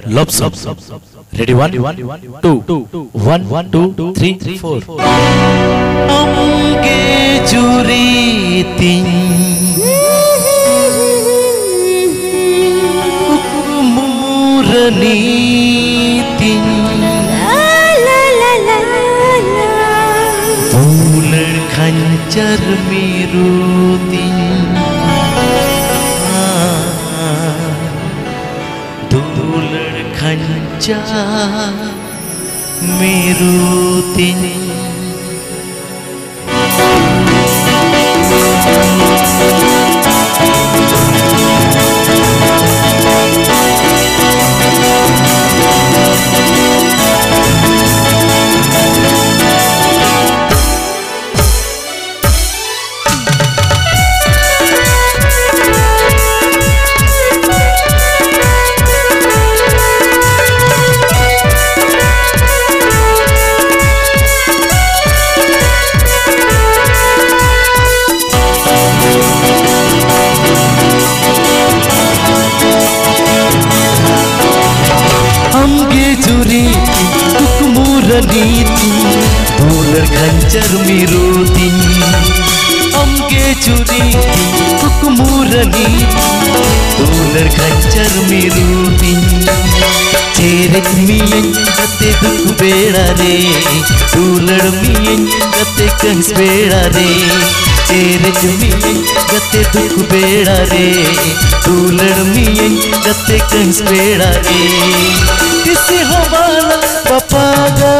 Love song. Ready? 1, 2, 1, 2, 3, 4. Amge juritin muranitin bulan khancar mirutin bulan khancar mirutin. Bulan khancar mirutin amge juritin kukmuranitin bulan khancar mirutin cherik miyen gate duk beda re bulan miyen gate kahis beda re cherik miyen gate duk beda re bulan miyen gate kahis beda re kisi hawala papaga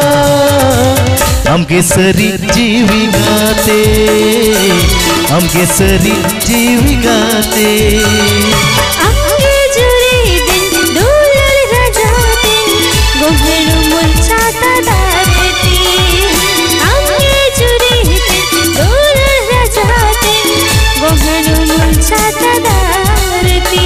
हमके सरी जीवी गाते हमके सरी जीवी गाते हमके जुरी दिन डोलर रजाते गोहरु मुलचाता दारती हमके जुरी दिन डोलर रजाते गोहरु मुलचाता दारती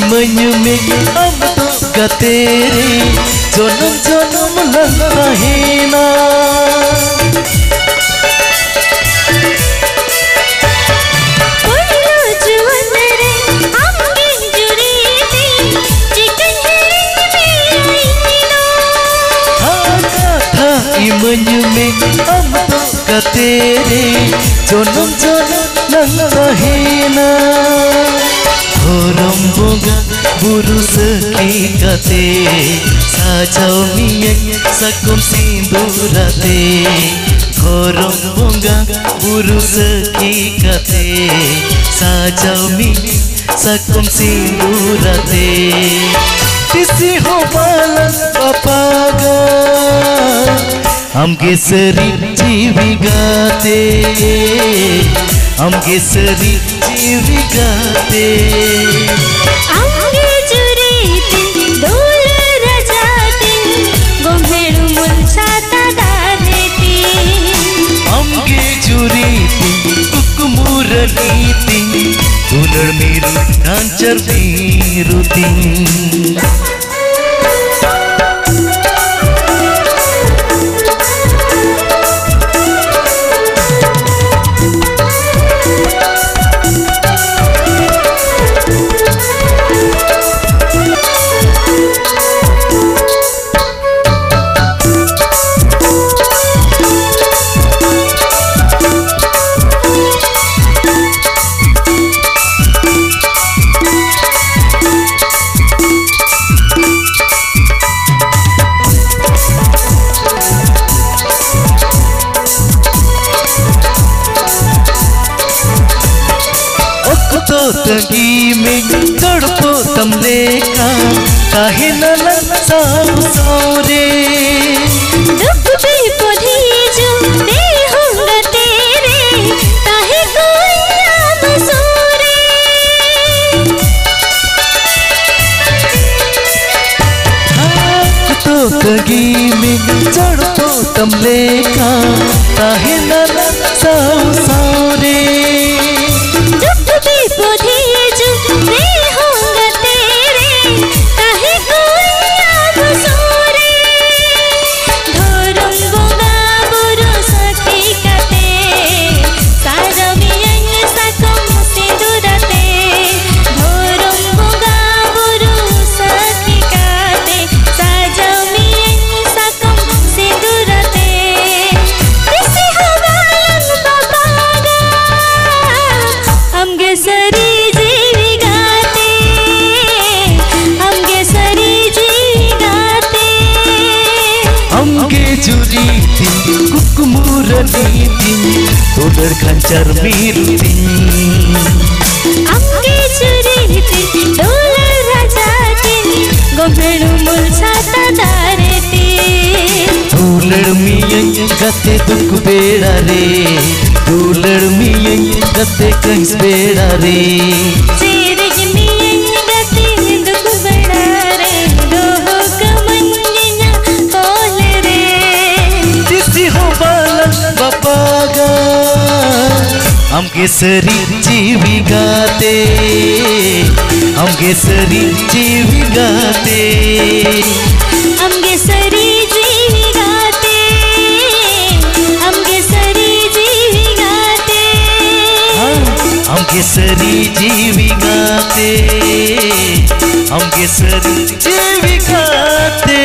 अब तो तेरे जन्म जन्म ललना मन में अब तो तेरे जन्म जन्म ललना Horom bunga buru sekikate Sajau miyak sakum sindurate Horom bunga buru sekikate Sajau miyak sakum sindurate Tisi ho balas papaga हमके सरी जीवी गाते हमके सरी जीवी गाते हमके जुरीतिन डोलर रजातिन गोहरु मुलचाता दारती हमके जुरीतिन कुकमुरनीतिन दुलर मिरु कांचर मिरुतिन तगी में तड़पो तमले का काहे न लसाओ सौरे दुख विपदी जो दे होंगे तेरे काहे कोई आम सोरे तो तगी में तड़पो तमले का काहे न लसाओ सौरे दुख विपदी जो दे होंगे तेरे काहे कोई आम सोरे धोरम बोगा बुरो सखी काते सारमियन सकम सिंदूरते धोरम बोगा बुरो सखी काते साजमियन सकम सिंदूरते किसी हवालन बाबागा हमगे सरी जीवी गाते हमगे सरी जीवी गाते हमगे चुरी थी कुकुमुरनी थी तोडर खंचर मीरू थी हमगे चुरी थी डोलर राजा थी गोमेड़ू मुलसाता दारे थी डोलर मियन गते दुख बेड़ा रे डोलर मियन गते कंस बेड़ा रे चेरिज मियन गति दुख बड़ा रे दोहो कमंजना कोल रे जिसी हो बालन बापागा हमगे सरी जीवी गाते हमगे सरी जीवी गाते हमगे सरी जीवी गाते हमगे सरी जीवी गाते हमगे सरी जीवी गाते हमगे सरी जीवी गाते